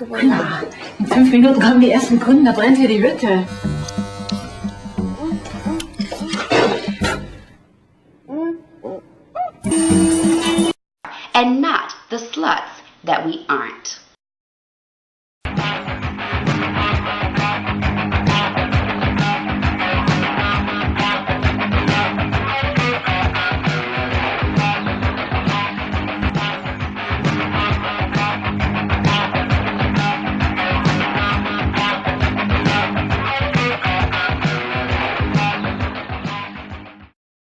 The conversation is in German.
geworden. Na, in 5 Minuten kommen die ersten Kunden, da brennt hier die Hütte. And not the sluts that we aren't.